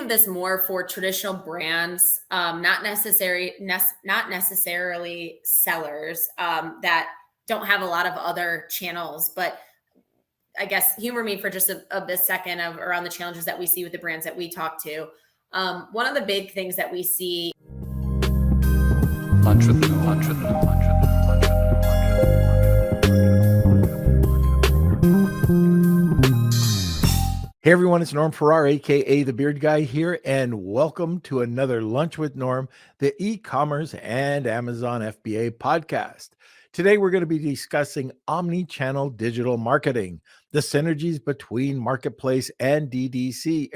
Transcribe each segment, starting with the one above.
of this more for traditional brands, not necessarily sellers that don't have a lot of other channels. But I guess humor me for just a second around the challenges that we see with the brands that we talk to. One of the big things that we see. Hey everyone, it's Norm Farrar, aka the Beard Guy here, and welcome to another Lunch with Norm, the e-commerce and Amazon FBA podcast. Today we're going to be discussing Omni Channel digital marketing, the synergies between marketplace and DTC.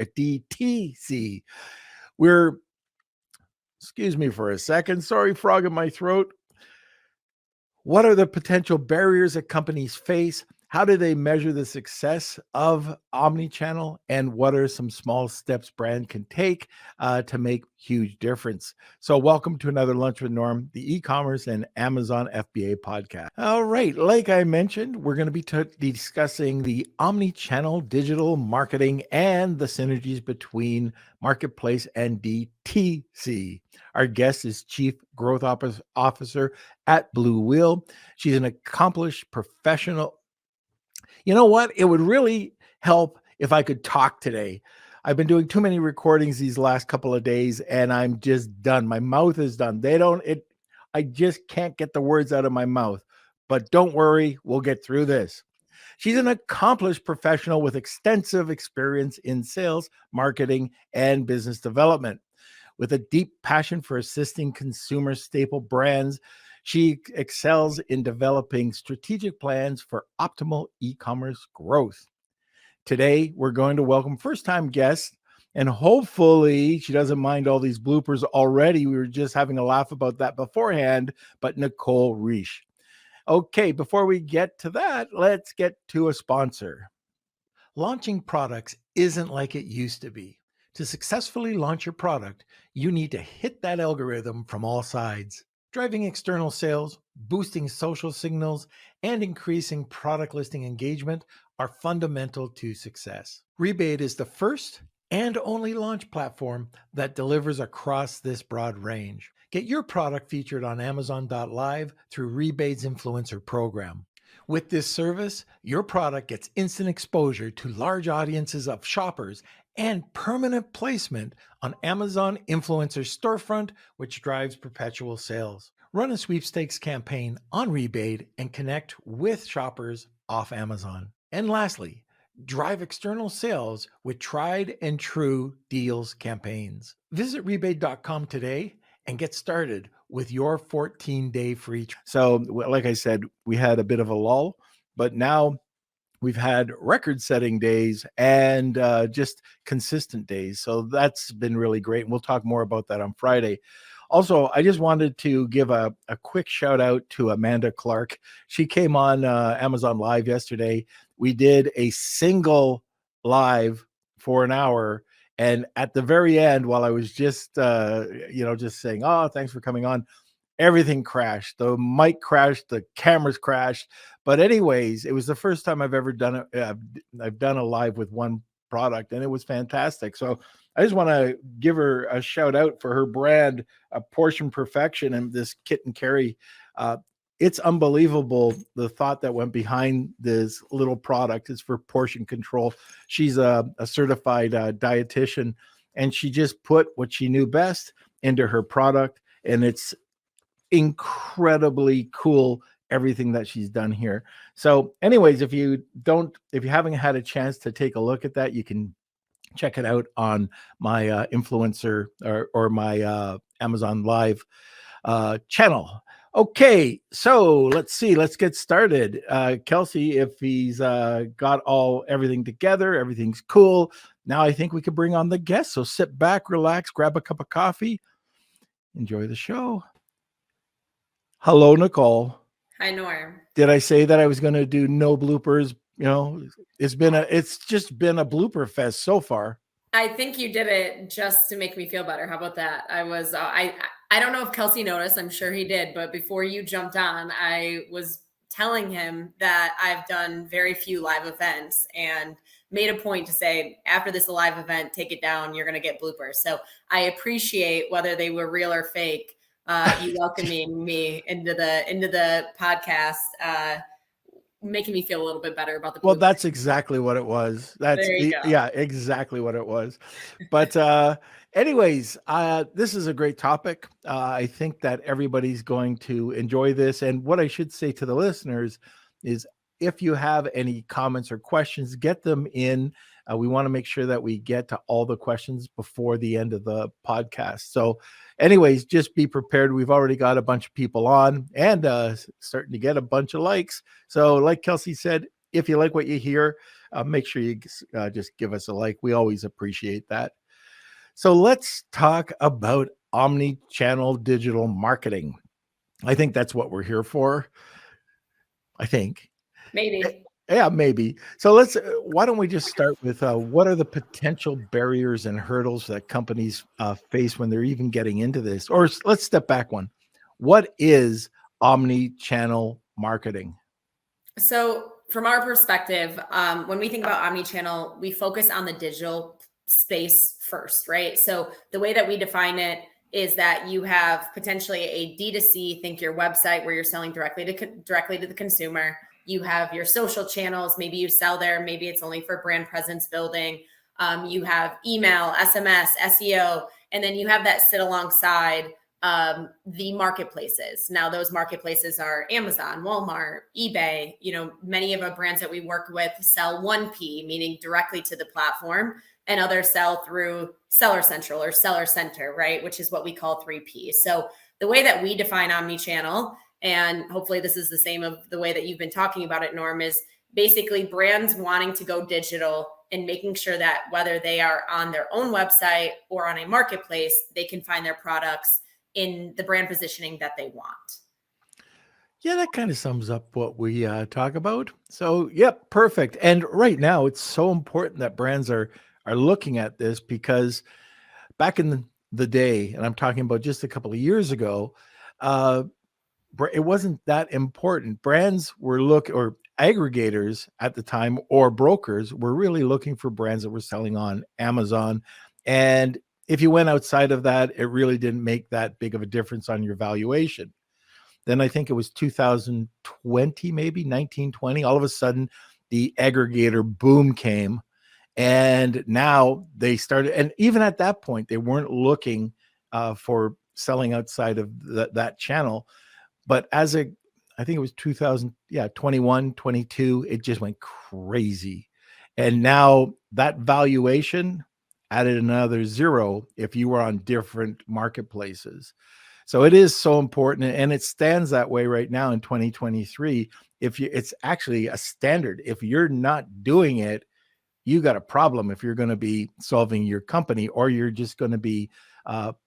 Excuse me for a second, sorry, frog in my throat. What are the potential barriers that companies face? How do they measure the success of omnichannel? And what are some small steps brand can take to make huge difference? So welcome to another Lunch with Norm, the e-commerce and Amazon FBA podcast. All right, like I mentioned, we're going to be discussing the omnichannel digital marketing and the synergies between marketplace and DTC. Our guest is Chief Growth Officer at Blue Wheel. She's an accomplished professional. You know what? It would really help if I could talk today. I've been doing too many recordings these last couple of days and I'm just done. My mouth is done. I just can't get the words out of my mouth. But don't worry, we'll get through this. She's an accomplished professional with extensive experience in sales, marketing, and business development. With a deep passion for assisting consumer staple brands, she excels in developing strategic plans for optimal e-commerce growth. Today, we're going to welcome first-time guests, and hopefully she doesn't mind all these bloopers already. We were just having a laugh about that beforehand, but Nicole Reich. Okay, before we get to that, let's get to a sponsor. Launching products isn't like it used to be. To successfully launch your product, you need to hit that algorithm from all sides. Driving external sales, boosting social signals, and increasing product listing engagement are fundamental to success. Rebate is the first and only launch platform that delivers across this broad range. Get your product featured on Amazon.live through Rebate's influencer program. With this service, your product gets instant exposure to large audiences of shoppers and permanent placement on Amazon Influencer Storefront, which drives perpetual sales. Run a sweepstakes campaign on Rebate and connect with shoppers off Amazon. And lastly, drive external sales with tried and true deals campaigns. Visit rebate.com today and get started with your 14-day free trial. So, like I said, we had a bit of a lull, but now we've had record-setting days and just consistent days. So that's been really great. And we'll talk more about that on Friday. Also, I just wanted to give a quick shout out to Amanda Clark. She came on Amazon Live yesterday. We did a single live for an hour. And at the very end, while I was just saying, oh, thanks for coming on, everything crashed. The mic crashed, the cameras crashed. But anyways, it was the first time I've ever done it. I've done a live with one product, and it was fantastic. So I just want to give her a shout out for her brand, Portion Perfection, and this kit and carry. It's unbelievable the thought that went behind this little product. It's for portion control. She's a certified dietitian, and she just put what she knew best into her product, and it's incredibly cool, everything that she's done here. So anyways, if you haven't had a chance to take a look at that, you can check it out on my influencer or my Amazon Live channel. Okay, so let's get started. Kelsey, if he's got everything together, everything's cool. Now I think we could bring on the guest. So sit back, relax, grab a cup of coffee, enjoy the show. Hello, Nicole. Hi, Norm. Did I say that I was going to do no bloopers? You know, it's just been a blooper fest so far. I think you did it just to make me feel better. How about that? I don't know if Kelsey noticed. I'm sure he did. But before you jumped on, I was telling him that I've done very few live events, and made a point to say, after this live event, take it down. You're going to get bloopers. So I appreciate, whether they were real or fake, you welcoming me into the podcast, making me feel a little bit better about the bloopers. Well, that's exactly what it was. There you go. Yeah, exactly what it was. But anyways, this is a great topic. I think that everybody's going to enjoy this. And what I should say to the listeners is, if you have any comments or questions, get them in. We want to make sure that we get to all the questions before the end of the podcast. So anyways, just be prepared. We've already got a bunch of people on and starting to get a bunch of likes. So like Kelsey said, if you like what you hear, make sure you just give us a like. We always appreciate that. So let's talk about omni-channel digital marketing. I think that's what we're here for. I think. Maybe. Yeah, maybe. So why don't we just start with what are the potential barriers and hurdles that companies face when they're even getting into this? Or let's step back one. What is omni-channel marketing? So from our perspective, when we think about omni-channel, we focus on the digital space first, right? So the way that we define it is that you have potentially a D2C, think your website, where you're selling directly to the consumer. You have your social channels. Maybe you sell there. Maybe it's only for brand presence building. You have email, SMS, SEO, and then you have that sit alongside the marketplaces. Now, those marketplaces are Amazon, Walmart, eBay. Many of our brands that we work with sell 1P, meaning directly to the platform, and others sell through Seller Central or Seller Center, right? Which is what we call 3P. So the way that we define omni-channel, and hopefully this is the same of the way that you've been talking about it, Norm, is basically brands wanting to go digital and making sure that whether they are on their own website or on a marketplace, they can find their products in the brand positioning that they want. Yeah, that kind of sums up what we talk about. So, yep, perfect. And right now, it's so important that brands are looking at this, because back in the day, and I'm talking about just a couple of years ago, it wasn't that important. Brands were or aggregators at the time, or brokers, were really looking for brands that were selling on Amazon. And if you went outside of that, it really didn't make that big of a difference on your valuation. Then I think it was 2020, maybe 1920. All of a sudden, the aggregator boom came. And now they started, and even at that point, they weren't looking for selling outside of that channel. But I think it was 21, 22, it just went crazy. And now that valuation added another zero if you were on different marketplaces. So it is so important, and it stands that way right now in 2023. It's actually a standard. If you're not doing it, you got a problem if you're going to be solving your company, or you're just going to be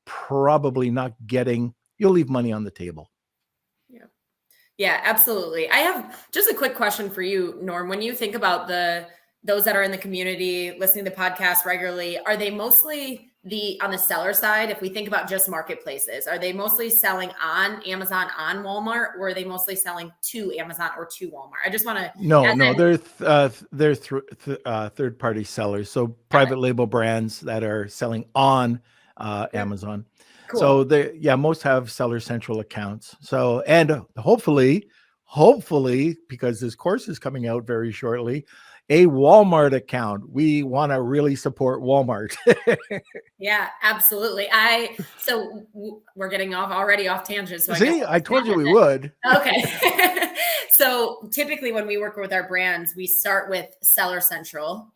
probably not you'll leave money on the table. Yeah, absolutely. I have just a quick question for you, Norm. When you think about those that are in the community, listening to podcasts regularly, are they mostly on the seller side? If we think about just marketplaces, are they mostly selling on Amazon, on Walmart, or are they mostly selling to Amazon or to Walmart? I just want to No, they're third-party sellers, so private label brands that are selling on Amazon. Cool. So most have Seller Central accounts. So, and hopefully, because this course is coming out very shortly, a Walmart account. We want to really support Walmart. Yeah, absolutely. So we're getting already off tangent. So I told you we would. Okay. So typically when we work with our brands, we start with Seller Central.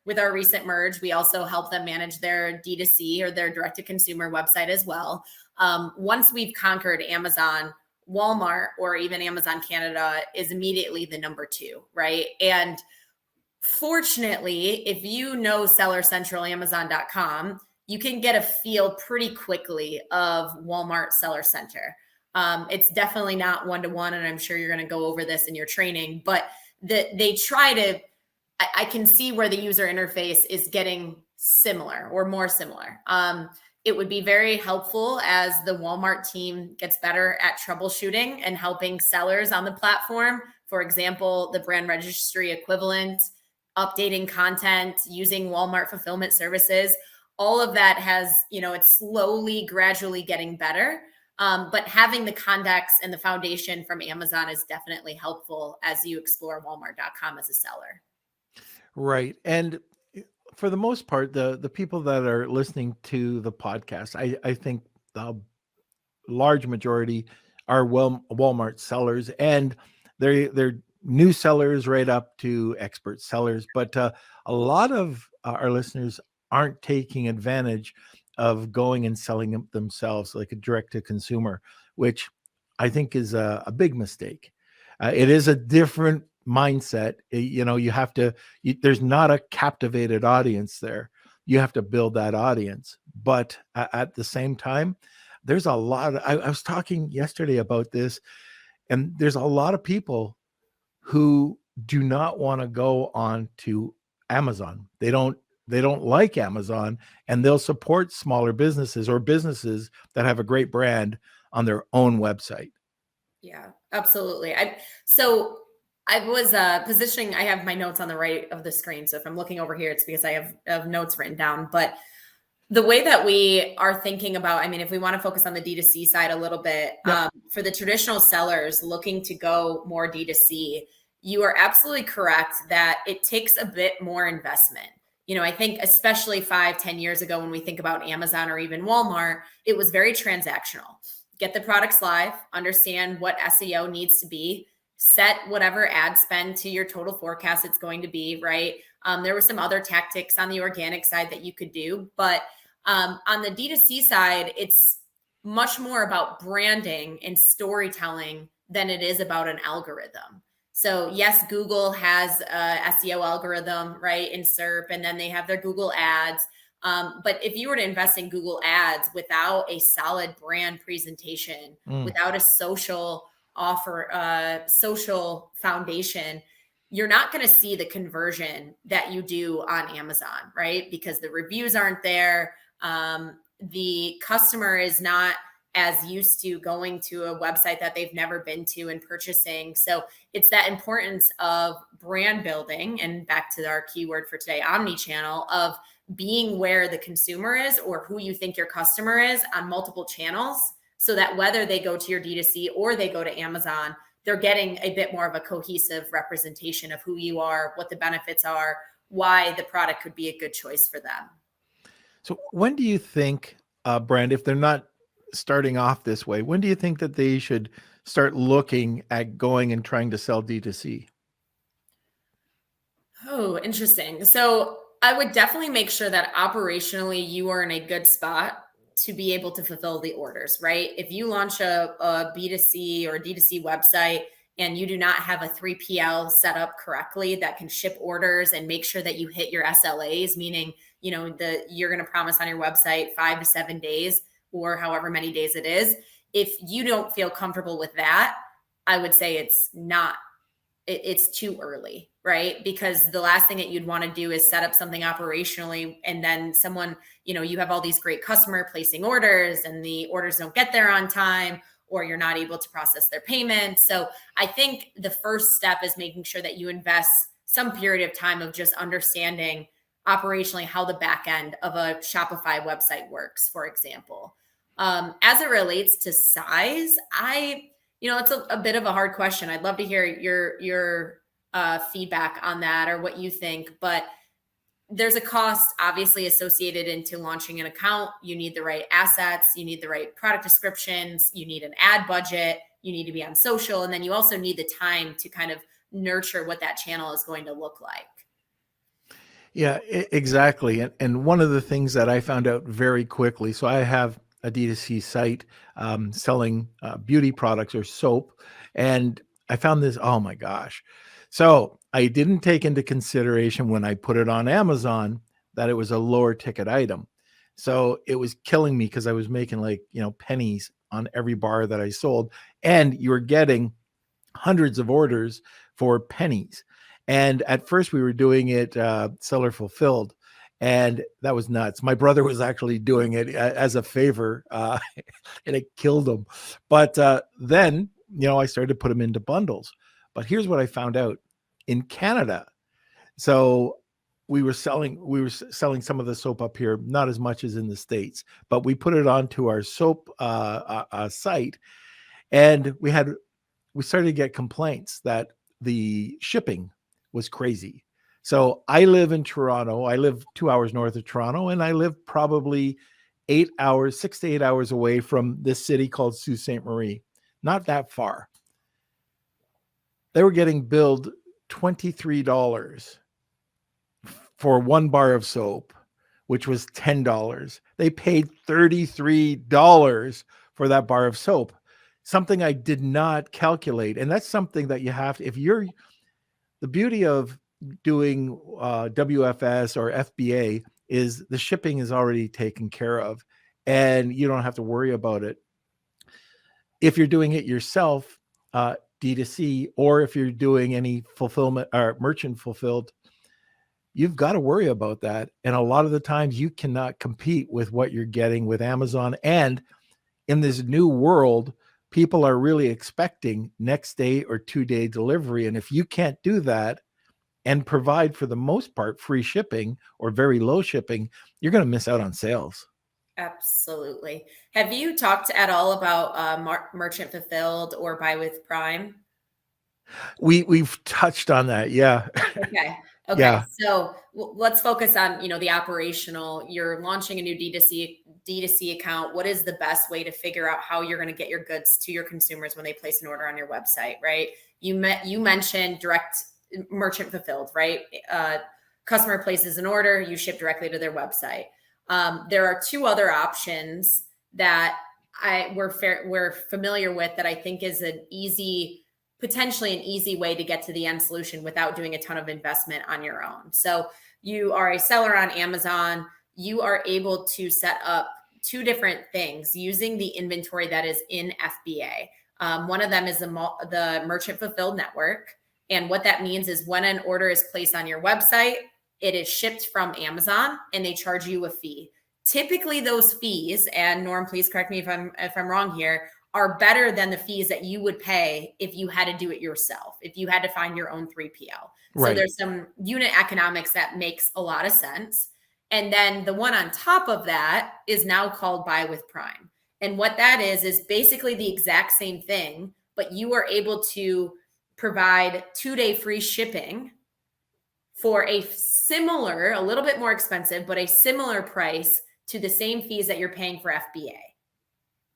With our recent merge, we also help them manage their D2C or their direct-to-consumer website as well. Once we've conquered Amazon, Walmart, or even Amazon Canada is immediately the number 2, right? And fortunately, if you know Seller Central, Amazon.com, you can get a feel pretty quickly of Walmart Seller Center. It's definitely not one-to-one, and I'm sure you're going to go over this in your training, but they try to, I can see where the user interface is getting similar or more similar. It would be very helpful as the Walmart team gets better at troubleshooting and helping sellers on the platform. For example, the brand registry equivalent updating content, using Walmart fulfillment services. All of that has, it's slowly, gradually getting better. But having the context and the foundation from Amazon is definitely helpful as you explore Walmart.com as a seller. Right. And for the most part, the people that are listening to the podcast, I think the large majority are Walmart sellers, and they're new sellers right up to expert sellers. But a lot of our listeners aren't taking advantage of going and selling them themselves, like a direct to consumer, which I think is a big mistake. It is a different mindset. You have to. There's not a captivated audience there. You have to build that audience, but at the same time, there's a lot of, I was talking yesterday about this, and there's a lot of people who do not want to go on to Amazon. They don't like Amazon, and they'll support smaller businesses or businesses that have a great brand on their own website. Yeah, absolutely. So I was positioning, I have my notes on the right of the screen. So if I'm looking over here, it's because I have notes written down. But the way that we are thinking about, if we want to focus on the D2C side a little bit, Yep. For the traditional sellers looking to go more D2C, you are absolutely correct that it takes a bit more investment. I think especially 5-10 years ago, when we think about Amazon or even Walmart, it was very transactional. Get the products live, understand what SEO needs to be, set whatever ad spend to your total forecast it's going to be, right? There were some other tactics on the organic side that you could do, but on the D2C side, it's much more about branding and storytelling than it is about an algorithm. So yes, Google has a SEO algorithm, right, in SERP, and then they have their Google ads. But if you were to invest in Google ads without a solid brand presentation, without a social offer, social foundation, you're not going to see the conversion that you do on Amazon, right? Because the reviews aren't there. The customer is not as used to going to a website that they've never been to and purchasing. So it's that importance of brand building, and back to our keyword for today, Omni Channel, of being where the consumer is or who you think your customer is on multiple channels, so that whether they go to your D2C or they go to Amazon, they're getting a bit more of a cohesive representation of who you are, what the benefits are, why the product could be a good choice for them. So when do you think, Brand, if they're not starting off this way, when do you think that they should start looking at going and trying to sell D2C? Oh, interesting. So I would definitely make sure that operationally you are in a good spot to be able to fulfill the orders, right? If you launch a B2C or D2C website and you do not have a 3PL set up correctly that can ship orders and make sure that you hit your SLAs, meaning, you're going to promise on your website 5 to 7 days or however many days it is. If you don't feel comfortable with that, I would say it's too early, right? Because the last thing that you'd want to do is set up something operationally, and then someone, you have all these great customer placing orders and the orders don't get there on time, or you're not able to process their payment. So I think the first step is making sure that you invest some period of time of just understanding operationally how the back end of a Shopify website works, for example. As it relates to size, it's a bit of a hard question. I'd love to hear your feedback on that or what you think, but there's a cost obviously associated into launching an account. You need the right assets, you need the right product descriptions, you need an ad budget, you need to be on social, and then you also need the time to kind of nurture what that channel is going to look like. Yeah, exactly. And one of the things that I found out very quickly, so I have a D2C site selling beauty products or soap, and I found this, oh my gosh. So I didn't take into consideration when I put it on Amazon that it was a lower ticket item. So it was killing me because I was making pennies on every bar that I sold, and you were getting hundreds of orders for pennies. And at first we were doing it seller fulfilled, and that was nuts. My brother was actually doing it as a favor, and it killed him. But then, I started to put them into bundles. But here's what I found out. In Canada, So we were selling some of the soap up here, not as much as in the States, but we put it onto our soap site, and we started to get complaints that the shipping was crazy. So I live in Toronto. I live 2 hours north of Toronto, and I live probably 6 to 8 hours away from this city called Sault Ste. Marie. Not that far. They were getting billed $23 for one bar of soap, which was $10. They paid $33 for that bar of soap. Something I did not calculate. And that's something that you have to, the beauty of doing WFS or FBA is the shipping is already taken care of and you don't have to worry about it. If you're doing it yourself, D2C, or if you're doing any fulfillment or merchant fulfilled, you've got to worry about that. And a lot of the times you cannot compete with what you're getting with Amazon. And in this new world, people are really expecting next day or 2-day delivery. And if you can't do that and provide, for the most part, free shipping or very low shipping, you're going to miss out on sales. Absolutely. Have you talked at all about merchant fulfilled or buy with Prime? We've touched on that. Yeah. Okay. Yeah. So let's focus on, the operational. You're launching a new D2C account. What is the best way to figure out how you're going to get your goods to your consumers when they place an order on your website, right? You mentioned direct merchant fulfilled, right? Customer places an order, you ship directly to their website. There are two other options that we're familiar with that I think is potentially an easy way to get to the end solution without doing a ton of investment on your own. So you are a seller on Amazon. You are able to set up two different things using the inventory that is in FBA. One of them is the Merchant Fulfilled Network. And what that means is when an order is placed on your website, it is shipped from Amazon and they charge you a fee. Typically those fees, and Norm, please correct me if I'm wrong here, are better than the fees that you would pay if you had to do it yourself, if you had to find your own 3PL. Right. So there's some unit economics that makes a lot of sense. And then the one on top of that is now called Buy with Prime. And what that is basically the exact same thing, but you are able to provide 2-day free shipping for a little bit more expensive, but a similar price to the same fees that you're paying for FBA.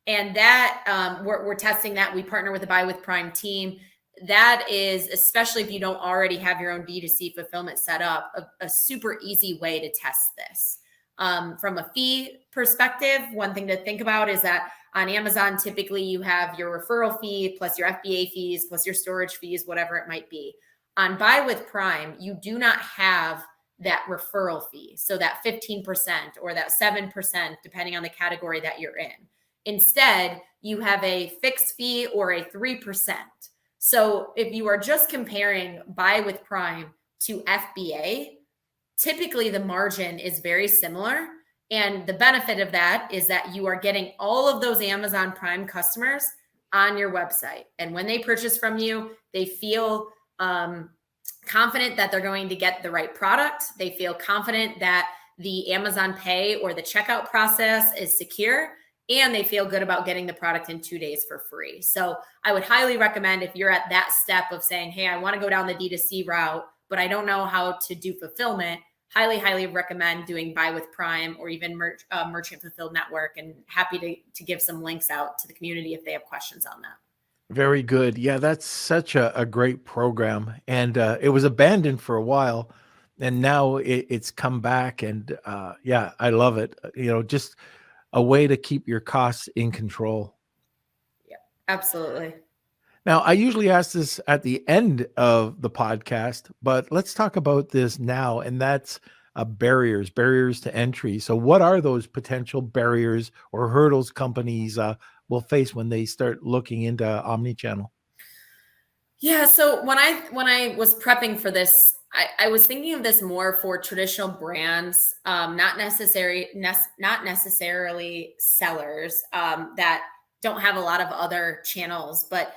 And that we're testing that. We partner with the Buy with Prime team. That is, especially if you don't already have your own D2C fulfillment set up, a super easy way to test this. From a fee perspective, one thing to think about is that on Amazon, typically you have your referral fee plus your FBA fees plus your storage fees, whatever it might be. On Buy with Prime, you do not have that referral fee. So that 15% or that 7%, depending on the category that you're in. Instead, you have a fixed fee or a 3%. So if you are just comparing Buy with Prime to FBA, typically the margin is very similar. And the benefit of that is that you are getting all of those Amazon Prime customers on your website. And when they purchase from you, they feel confident that they're going to get the right product. They feel confident that the Amazon Pay or the checkout process is secure, and they feel good about getting the product in 2 days for free. So I would highly recommend, if you're at that step of saying, hey, I want to go down the D2C route, but I don't know how to do fulfillment, highly recommend doing Buy with Prime or even Merchant Fulfilled Network, and happy to give some links out to the community if they have questions on that. Very good. Yeah, that's such a great program. And it was abandoned for a while, and now it's come back. And yeah, I love it. Just a way to keep your costs in control. Yeah, absolutely. Now, I usually ask this at the end of the podcast, but let's talk about this now. And that's barriers to entry. So what are those potential barriers or hurdles companies will face when they start looking into omnichannel? Yeah. So when I was prepping for this, I was thinking of this more for traditional brands, not necessarily sellers that don't have a lot of other channels. But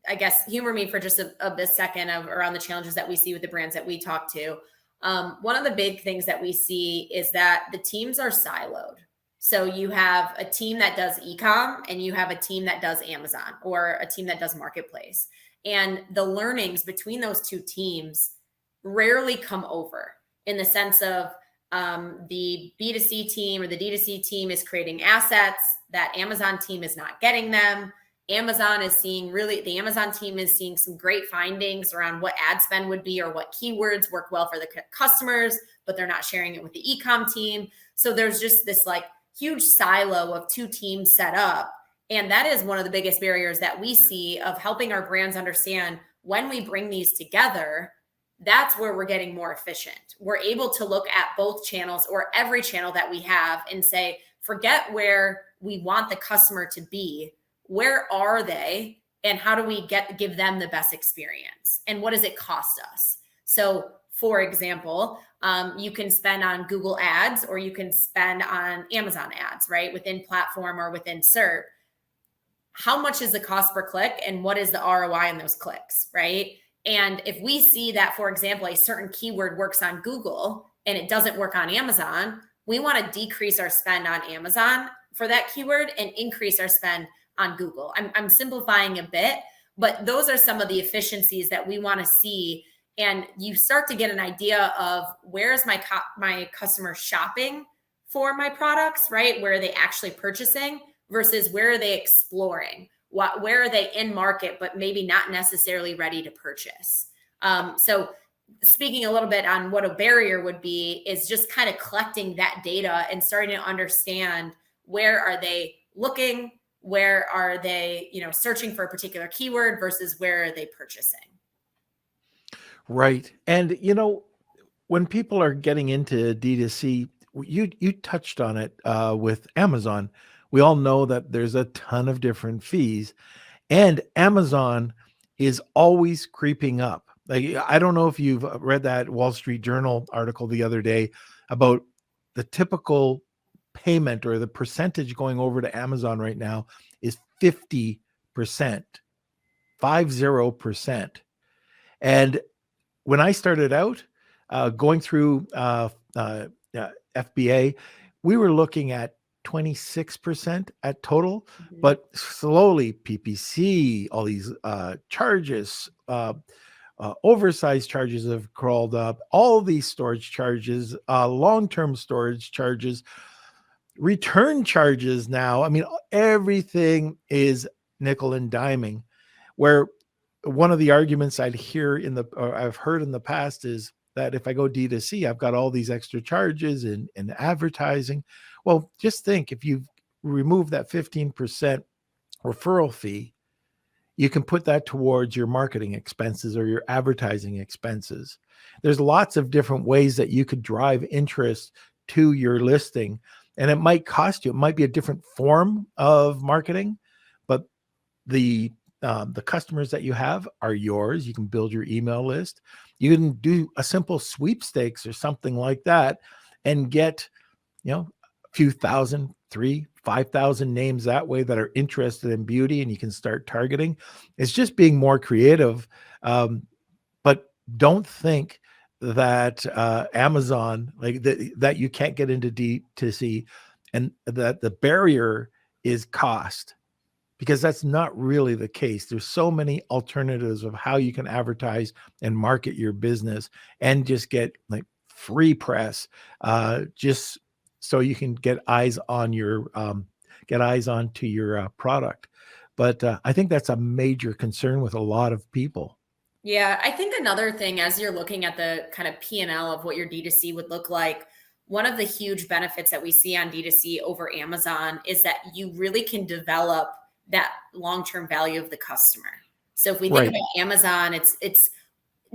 I guess, humor me for just a second of around the challenges that we see with the brands that we talk to. One of the big things that we see is that the teams are siloed. So you have a team that does e-com and you have a team that does Amazon or a team that does marketplace. And the learnings between those two teams rarely come over, in the sense of the B2C team or the D2C team is creating assets that Amazon team is not getting them. The Amazon team is seeing some great findings around what ad spend would be or what keywords work well for the customers, but they're not sharing it with the e-com team. So there's just this like huge silo of two teams set up. And that is one of the biggest barriers that we see of helping our brands understand when we bring these together. That's where we're getting more efficient. We're able to look at both channels or every channel that we have and say, forget where we want the customer to be. Where are they? And how do we give them the best experience? And what does it cost us? So, for example, you can spend on Google ads or you can spend on Amazon ads, right? Within platform or within SERP. How much is the cost per click and what is the ROI on those clicks, right? And if we see that, for example, a certain keyword works on Google and it doesn't work on Amazon, we want to decrease our spend on Amazon for that keyword and increase our spend on Google. I'm simplifying a bit, but those are some of the efficiencies that we want to see. And you start to get an idea of where is my customer shopping for my products, right? Where are they actually purchasing versus where are they exploring? Where are they in market, but maybe not necessarily ready to purchase? So speaking a little bit on what a barrier would be is just kind of collecting that data and starting to understand where are they looking, where are they, searching for a particular keyword versus where are they purchasing? Right. And when people are getting into D2C, you touched on it with Amazon. We all know that there's a ton of different fees, and Amazon is always creeping up. Like, I don't know if you've read that Wall Street Journal article the other day about the typical payment or the percentage going over to Amazon right now is 50%, 50%. And when I started out going through FBA, we were looking at 26% at total, but slowly PPC, all these charges, oversized charges have crawled up, all these storage charges, long-term storage charges, return charges now. I mean, everything is nickel and diming, where one of the arguments I've heard in the past is that if I go D2C, I've got all these extra charges and advertising. Well, just think, if you remove that 15% referral fee, you can put that towards your marketing expenses or your advertising expenses. There's lots of different ways that you could drive interest to your listing, and it might cost you. It might be a different form of marketing, but the customers that you have are yours. You can build your email list. You can do a simple sweepstakes or something like that and get, a few thousand, 3,000-5,000 names that way that are interested in beauty, and you can start targeting. It's just being more creative. But don't think that Amazon, like that you can't get into D2C and that the barrier is cost, because that's not really the case. There's so many alternatives of how you can advertise and market your business and just get like free press, just so you can get eyes onto your product. But I think that's a major concern with a lot of people. Yeah, I think another thing, as you're looking at the kind of P&L of what your D2C would look like, one of the huge benefits that we see on D2C over Amazon is that you really can develop that long-term value of the customer. So if we think about Amazon, it's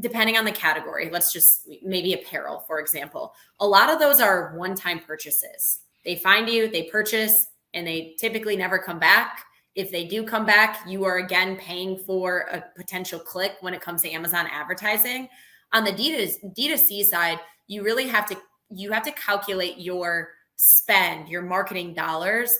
depending on the category. Let's just maybe apparel, for example. A lot of those are one-time purchases. They find you, they purchase, and they typically never come back. If they do come back, you are again paying for a potential click when it comes to Amazon advertising. On the D2C side, you really have to calculate your spend, your marketing dollars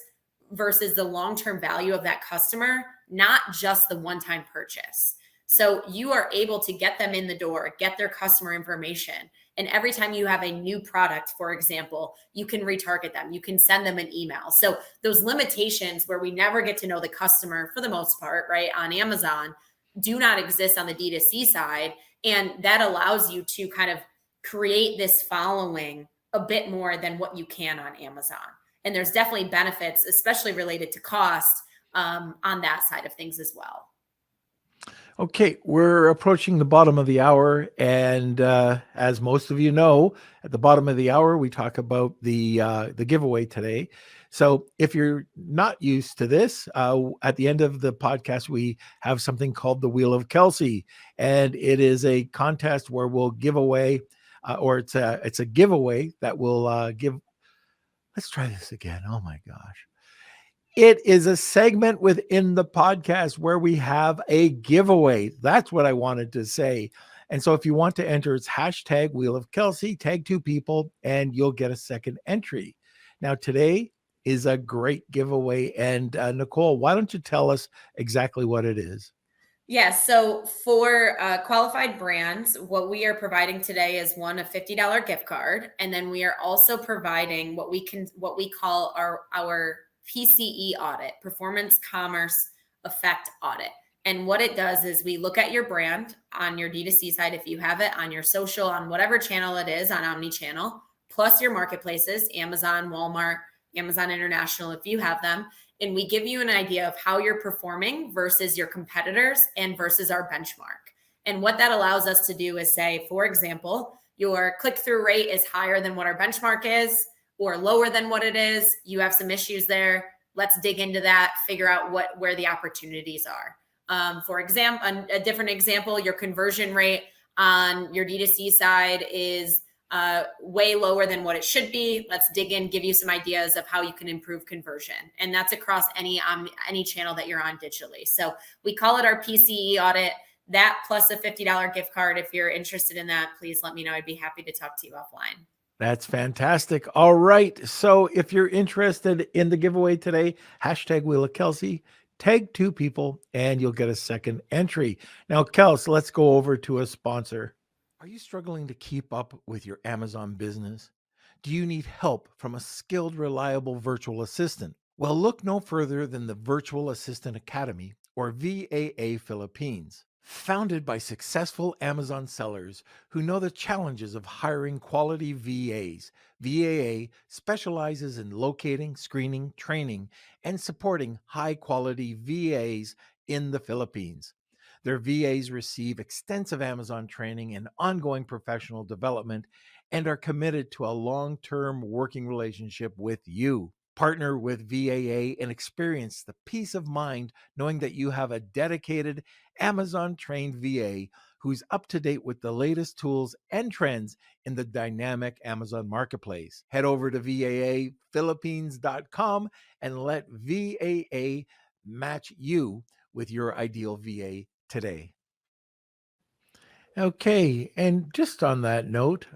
versus the long-term value of that customer, not just the one-time purchase. So you are able to get them in the door, get their customer information. And every time you have a new product, for example, you can retarget them. You can send them an email. So those limitations where we never get to know the customer for the most part, right, on Amazon do not exist on the D2C side. And that allows you to kind of create this following a bit more than what you can on Amazon. And there's definitely benefits, especially related to cost, on that side of things as well. Okay, we're approaching the bottom of the hour, and as most of you know, at the bottom of the hour, we talk about the giveaway today. So if you're not used to this, at the end of the podcast, we have something called the Wheel of Kelsey, and it is a contest where we'll give away, or it's a giveaway that will give. Let's try this again. Oh my gosh. It is a segment within the podcast where we have a giveaway. That's what I wanted to say. And so if you want to enter, it's hashtag Wheel of Kelsey, tag 2 people, and you'll get a second entry. Now, today is a great giveaway. And Nicole, why don't you tell us exactly what it is? Yes. So for qualified brands, what we are providing today is a $50 gift card. And then we are also providing what we call our PCE audit, Performance Commerce Effect Audit. And what it does is we look at your brand on your D2C side, if you have it, on your social, on whatever channel it is, on Omni Channel, plus your marketplaces, Amazon, Walmart, Amazon International, if you have them. And we give you an idea of how you're performing versus your competitors and versus our benchmark. And what that allows us to do is say, for example, your click-through rate is higher than what our benchmark is, or lower than what it is. You have some issues there. Let's dig into that, figure out where the opportunities are. For example, a different example, your conversion rate on your D2C side is way lower than what it should be. Let's dig in, give you some ideas of how you can improve conversion. And that's across any channel that you're on digitally. So we call it our PCE audit. That plus a $50 gift card. If you're interested in that, please let me know. I'd be happy to talk to you offline. That's fantastic. All right. So if you're interested in the giveaway today, hashtag Wheel of Kelsey, tag 2 people, and you'll get a second entry. Now, Kelsey, let's go over to a sponsor. Are you struggling to keep up with your Amazon business? Do you need help from a skilled, reliable virtual assistant? Well, look no further than the Virtual Assistant Academy, or VAA Philippines. Founded by successful Amazon sellers who know the challenges of hiring quality VAs, VAA specializes in locating, screening, training, and supporting high-quality VAs in the Philippines. Their VAs receive extensive Amazon training and ongoing professional development and are committed to a long-term working relationship with you. Partner with VAA and experience the peace of mind knowing that you have a dedicated Amazon-trained VA who's up to date with the latest tools and trends in the dynamic Amazon marketplace. Head over to VAAphilippines.com and let VAA match you with your ideal VA today. Okay, and just on that note,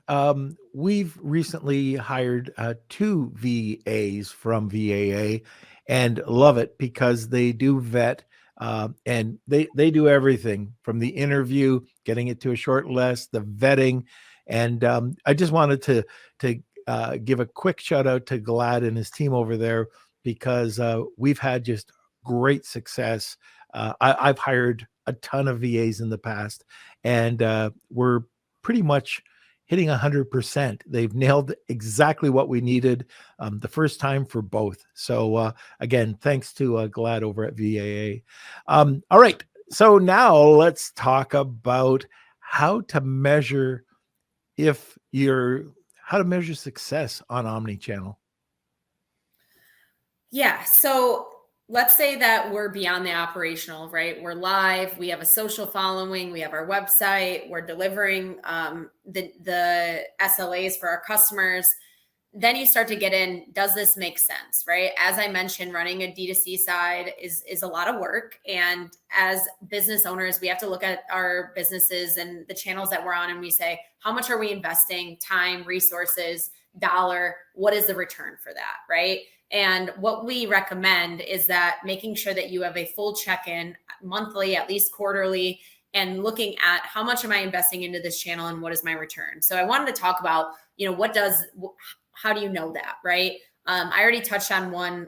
we've recently hired 2 VAs from VAA and love it because they do vet and they do everything from the interview, getting it to a short list, the vetting, and I just wanted to give a quick shout out to Glad and his team over there because we've had just great success. I've hired a ton of VAs in the past, and we're pretty much hitting 100%. They've nailed exactly what we needed the first time for both. So again, thanks to Glad over at VAA. All right, so now let's talk about how to measure success on Omni Channel. Yeah. So let's say that we're beyond the operational, right? We're live. We have a social following. We have our website. We're delivering the SLAs for our customers. Then you start to get in, does this make sense, right? As I mentioned, running a D2C side is a lot of work. And as business owners, we have to look at our businesses and the channels that we're on. And we say, how much are we investing? Time, resources, dollar, what is the return for that, right? And what we recommend is that making sure that you have a full check-in monthly, at least quarterly, and looking at how much am I investing into this channel and what is my return. So I wanted to talk about, how do you know that, right? I already touched on one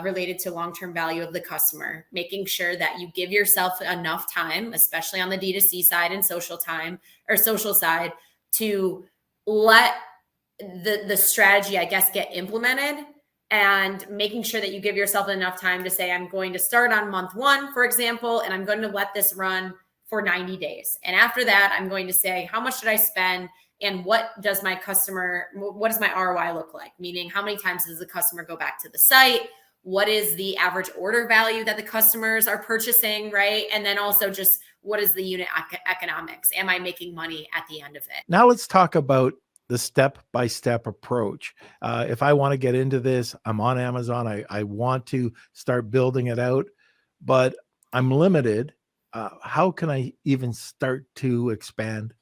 related to long-term value of the customer, making sure that you give yourself enough time, especially on the D2C side and social side, to let the strategy, I guess, get implemented, and making sure that you give yourself enough time to say, I'm going to start on month 1, for example, and I'm going to let this run for 90 days. And after that, I'm going to say, how much did I spend? And what does my ROI look like? Meaning, how many times does the customer go back to the site? What is the average order value that the customers are purchasing, right? And then also just what is the unit economics? Am I making money at the end of it? Now let's talk about the step-by-step approach. If I want to get into this, I'm on Amazon. I want to start building it out, but I'm limited. How can I even start to expand?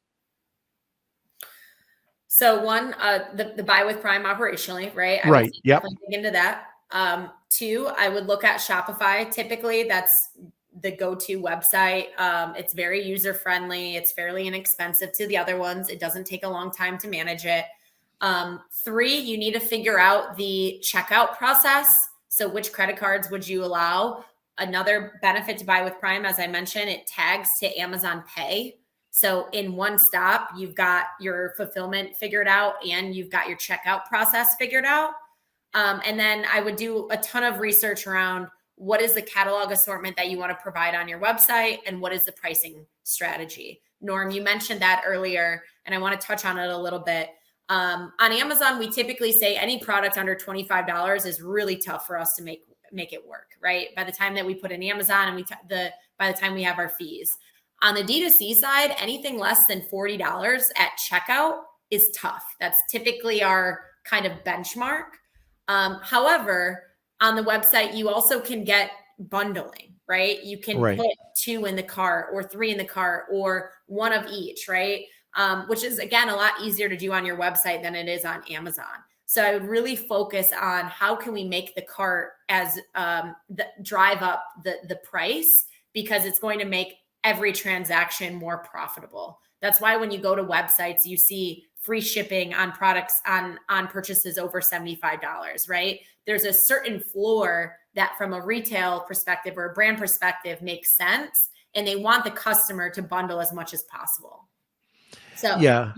So one, the buy with Prime operationally, right? I Right. would Yep. definitely dig into that. 2, I would look at Shopify. Typically, that's the go-to website. It's very user-friendly. It's fairly inexpensive to the other ones. It doesn't take a long time to manage it. 3, you need to figure out the checkout process. So which credit cards would you allow? Another benefit to buy with Prime, as I mentioned, it tags to Amazon Pay. So in one stop, you've got your fulfillment figured out and you've got your checkout process figured out. And then I would do a ton of research around what is the catalog assortment that you want to provide on your website and what is the pricing strategy. Norm, you mentioned that earlier, and I want to touch on it a little bit. On Amazon, we typically say any product under $25 is really tough for us to make it work, right? By the time that we put in Amazon and by the time we have our fees. On the D2C side, anything less than $40 at checkout is tough. That's typically our kind of benchmark. However, on the website, you also can get bundling, right? You can put 2 in the cart or 3 in the cart or 1 of each, right? Which is, again, a lot easier to do on your website than it is on Amazon. So I would really focus on how can we make the cart as drive up the price, because it's going to make every transaction more profitable. That's why when you go to websites, you see free shipping on products on purchases over $75, right? There's a certain floor that from a retail perspective or a brand perspective makes sense, and they want the customer to bundle as much as possible. So yeah,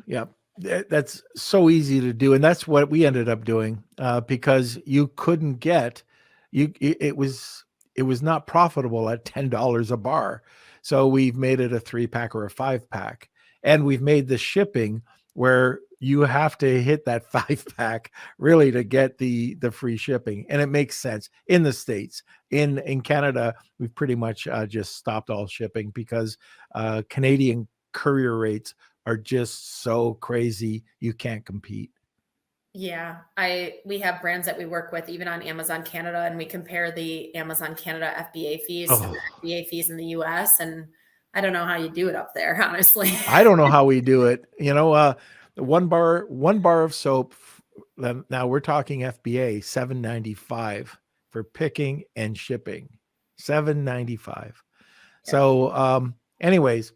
that's so easy to do. And that's what we ended up doing because you couldn't get, it was not profitable at $10 a bar. So we've made it a 3-pack or a 5-pack, and we've made the shipping where you have to hit that 5-pack really to get the free shipping. And it makes sense in the States. In Canada, we've pretty much just stopped all shipping because Canadian courier rates are just so crazy. You can't compete. yeah, we have brands that we work with even on Amazon Canada, and we compare the Amazon Canada FBA fees to the FBA fees in the US, and I don't know how you do it up there, honestly. I don't know how we do it. One bar of soap. Now we're talking FBA, $7.95 for picking and shipping. $7.95. Yeah. So, anyways,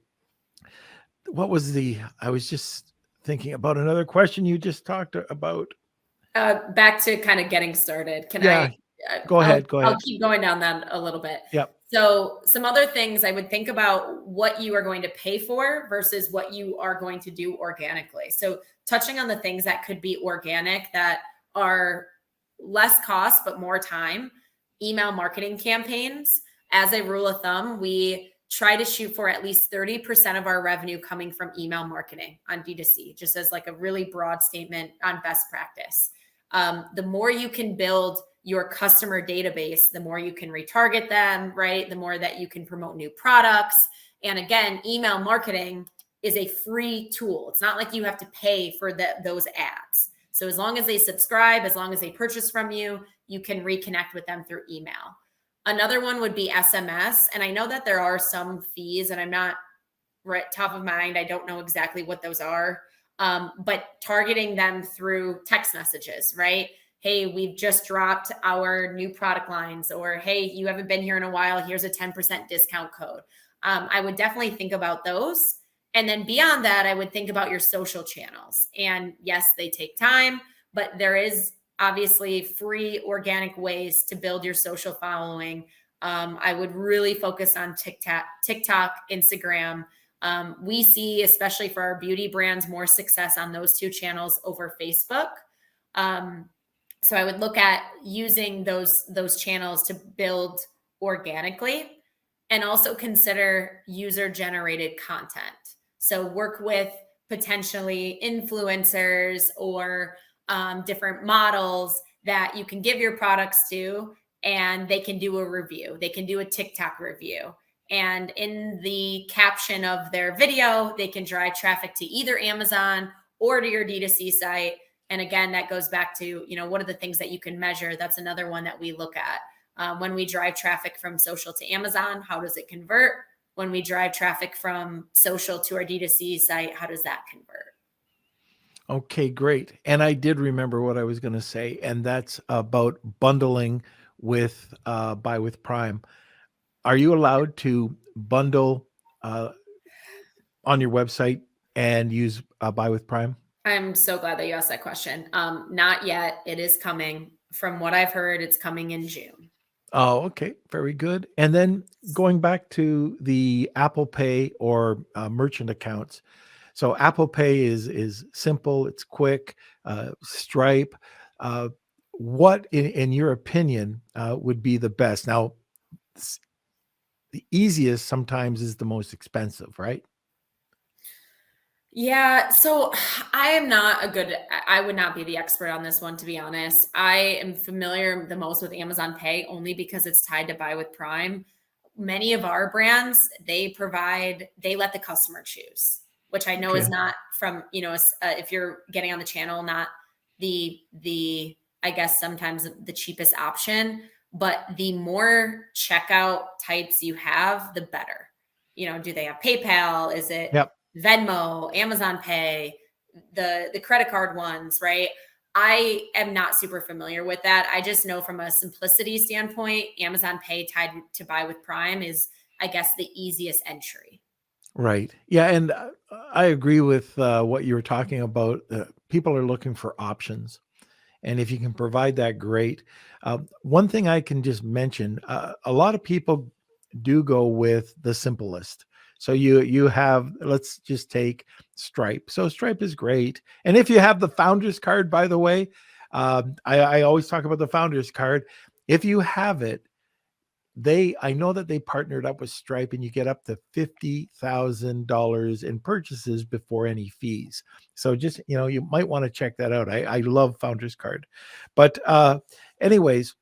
I was just thinking about another question you just talked about. Back to kind of getting started. Go ahead. I'll keep going down that a little bit. Yep. So some other things I would think about what you are going to pay for versus what you are going to do organically. So touching on the things that could be organic that are less cost, but more time, email marketing campaigns. As a rule of thumb, we try to shoot for at least 30% of our revenue coming from email marketing on D2C, just as like a really broad statement on best practice. The more you can build your customer database, the more you can retarget them, right? The more that you can promote new products. And again, email marketing is a free tool. It's not like you have to pay for those ads. So as long as they subscribe, as long as they purchase from you, you can reconnect with them through email. Another one would be SMS. And I know that there are some fees, and I'm not right top of mind. I don't know exactly what those are, but targeting them through text messages, right? hey, we've just dropped our new product lines, or hey, you haven't been here in a while, here's a 10% discount code. I would definitely think about those. And then beyond that, I would think about your social channels. And yes, they take time, but there is obviously free organic ways to build your social following. I would really focus on TikTok, Instagram. We see, especially for our beauty brands, more success on those two channels over Facebook. So I would look at using those channels to build organically, and also consider user generated content. So work with potentially influencers or different models that you can give your products to, and they can do a review. They can do a TikTok review. And in the caption of their video, they can drive traffic to either Amazon or to your D2C site. And again, that goes back to, what are the things that you can measure? That's another one that we look at. When we drive traffic from social to Amazon, how does it convert? When we drive traffic from social to our D2C site, how does that convert? Okay, great. And I did remember what I was going to say, and that's about bundling with Buy with Prime. Are you allowed to bundle on your website and use Buy with Prime? I'm so glad that you asked that question. Not yet. It is coming. From what I've heard, it's coming in June. Oh, okay. Very good. And then going back to the Apple Pay or merchant accounts. So Apple Pay is simple, it's quick. Stripe. What, in your opinion, would be the best? Now, the easiest sometimes is the most expensive, right? Yeah, so I would not be the expert on this one, to be honest. I am familiar the most with Amazon Pay only because it's tied to Buy with Prime. Many of our brands, they let the customer choose, which I know Okay. is not from, if you're getting on the channel, not I guess sometimes the cheapest option, but the more checkout types you have, the better. Do they have PayPal? Is it Yep. Venmo, Amazon Pay, the credit card ones, right? I am not super familiar with that. I just know from a simplicity standpoint, Amazon Pay tied to Buy with Prime is, I guess, the easiest entry. Right. Yeah, and I agree with what you were talking about. People are looking for options. And if you can provide that, great. One thing I can just mention, a lot of people do go with the simplest. So you have, let's just take Stripe. So Stripe is great. And if you have the founder's card, by the way, I always talk about the founder's card. If you have it, I know that they partnered up with Stripe, and you get up to $50,000 in purchases before any fees. So just, you might want to check that out. I love Founders Card. But anyways,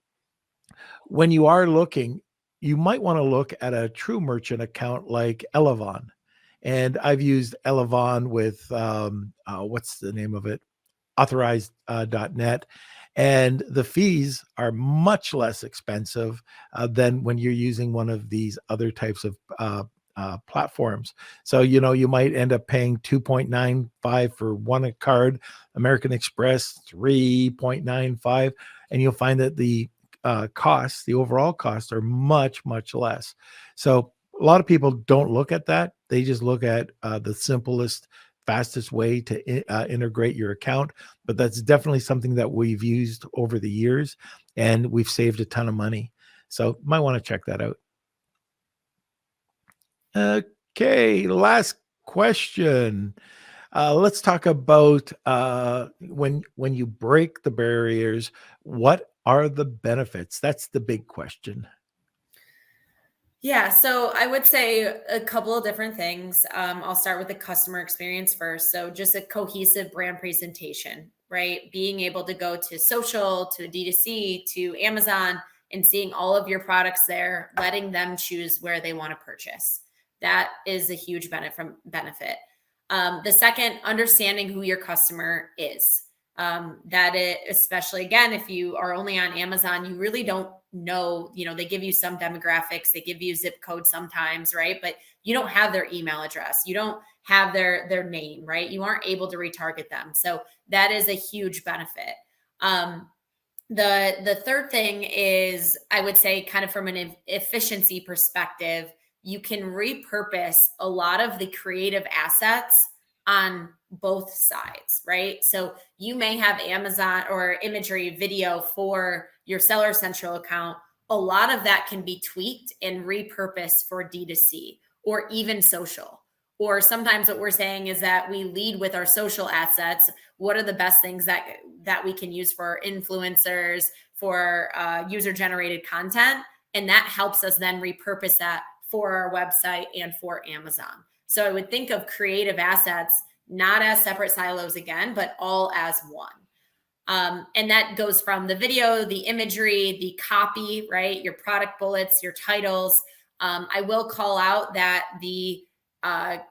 when you are looking, you might want to look at a true merchant account like Elevon. And I've used Elevon with what's the name of it? Authorized.net. And the fees are much less expensive than when you're using one of these other types of platforms. So, you might end up paying 2.95 for one card, American Express 3.95, and you'll find that the overall costs are much, much less. So a lot of people don't look at that. They just look at the simplest, fastest way to integrate your account. But that's definitely something that we've used over the years, and we've saved a ton of money. So you might want to check that out. Okay, last question. Let's talk about when you break the barriers, what are the benefits? That's the big question. Yeah, so I would say a couple of different things. I'll start with the customer experience first. So just a cohesive brand presentation, right? Being able to go to social, to D2C, to Amazon, and seeing all of your products there, letting them choose where they want to purchase. That is a huge benefit. The second, understanding who your customer is. Especially again, if you are only on Amazon, you really don't know, they give you some demographics, they give you zip code sometimes, right? But you don't have their email address. You don't have their name, right? You aren't able to retarget them. So that is a huge benefit. The third thing is, I would say, kind of from an efficiency perspective, you can repurpose a lot of the creative assets on both sides, right? So you may have Amazon or imagery video for your Seller Central account. A lot of that can be tweaked and repurposed for D2C or even social. Or sometimes what we're saying is that we lead with our social assets. What are the best things that we can use for influencers, for user generated content? And that helps us then repurpose that for our website and for Amazon. So I would think of creative assets not as separate silos again, but all as one. And that goes from the video, the imagery, the copy, right? Your product bullets, your titles. I will call out that the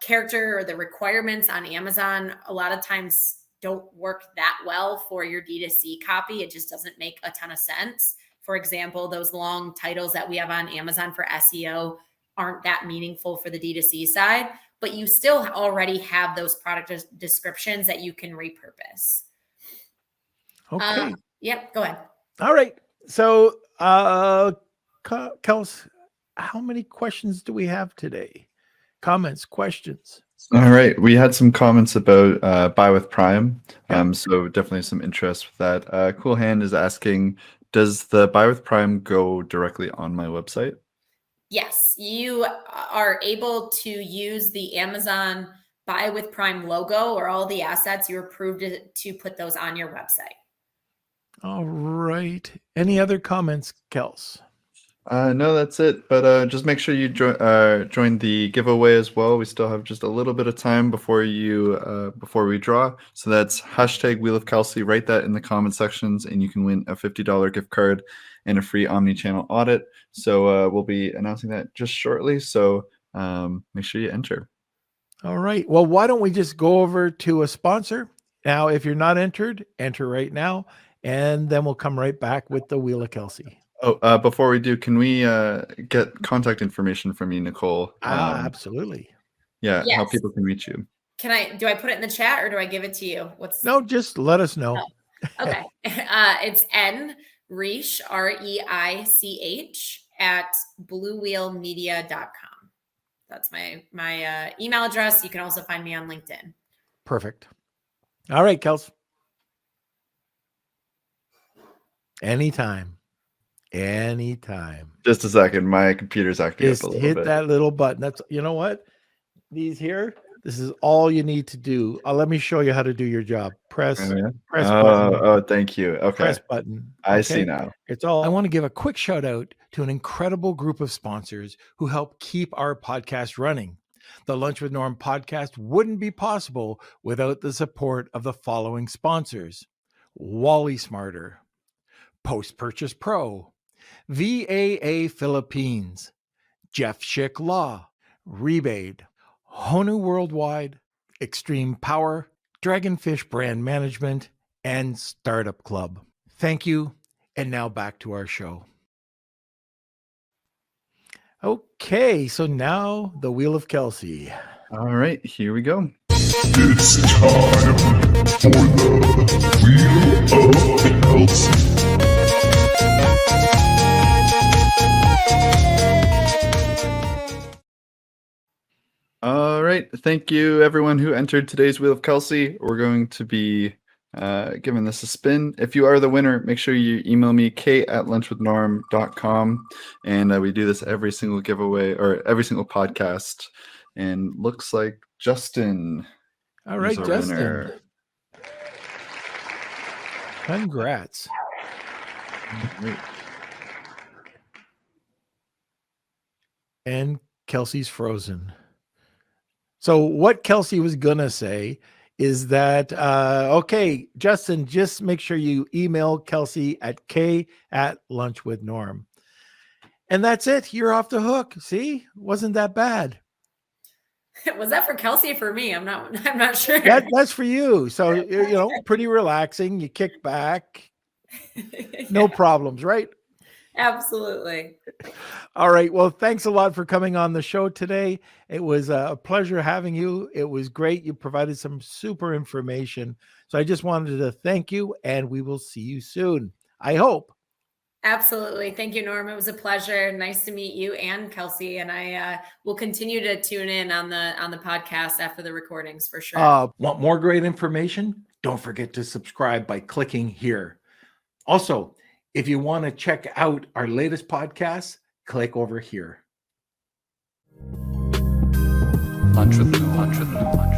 character or the requirements on Amazon a lot of times don't work that well for your D2C copy. It just doesn't make a ton of sense. For example, those long titles that we have on Amazon for SEO aren't that meaningful for the D2C side, but you still already have those product descriptions that you can repurpose. Okay. Yep, go ahead. All right. So, Kels, how many questions do we have today? Comments, questions? All right. We had some comments about buy with Prime. So definitely some interest with that. Cool Hand is asking, does the buy with Prime go directly on my website? Yes, you are able to use the Amazon buy with Prime logo or all the assets. You're approved to put those on your website. All right. Any other comments, Kels? No, that's it. But just make sure you join the giveaway as well. We still have just a little bit of time before we draw. So that's hashtag Wheel of Kelsey. Write that in the comment sections, and you can win a $50 gift card and a free Omni Channel audit. So we'll be announcing that just shortly. So make sure you enter. All right. Well, why don't we just go over to a sponsor? Now, if you're not entered, enter right now, and then we'll come right back with the Wheel of Kelsey. Oh, before we do, can we get contact information from you, Nicole? Absolutely. Yeah, Yes. how people can reach you. Do I put it in the chat or do I give it to you? No, just let us know. Oh, okay. It's N Reich, REICH at bluewheelmedia.com. That's my email address. You can also find me on LinkedIn. Perfect. All right, Kels. Anytime. Just a second. My computer's acting Just up a little bit. hit that little button. That's, you know what? These here, this is all you need to do. Let me show you how to do your job. Press button. Oh, thank you. Okay. Press button. I see now. It's all. I want to give a quick shout out to an incredible group of sponsors who help keep our podcast running. The Lunch with Norm podcast wouldn't be possible without the support of the following sponsors: Wally Smarter, Post Purchase Pro, VAA Philippines, Jeff Schick Law, Rebate, Honu Worldwide, Extreme Power, Dragonfish Brand Management, and Startup Club. Thank you. And now back to our show. Okay, so now the Wheel of Kelsey. All right, here we go. It's time for the Wheel of Kelsey. All right, thank you everyone who entered today's Wheel of Kelsey. We're going to be giving this a spin. If you are the winner, make sure you email me, kate@lunchwithnorm.com, and we do this every single giveaway or every single podcast. And looks like Justin. All right, is our Justin. winner. Congrats. Great. And Kelsey's frozen. So what Kelsey was going to say is that, okay, Justin, just make sure you email Kelsey at k@lunchwithnorm. And that's it. You're off the hook. See, wasn't that bad. Was that for Kelsey or for me? I'm not sure. That's for you. So, you know, pretty relaxing. You kick back. No problems, right? Absolutely. All right. Well, thanks a lot for coming on the show today. It was a pleasure having you. It was great. You provided some super information. So I just wanted to thank you, and we will see you soon. I hope. Absolutely. Thank you, Norm. It was a pleasure. Nice to meet you and Kelsey. And I will continue to tune in on the podcast after the recordings for sure. Want more great information? Don't forget to subscribe by clicking here. Also, if you want to check out our latest podcast, click over here. Lunch with Lou.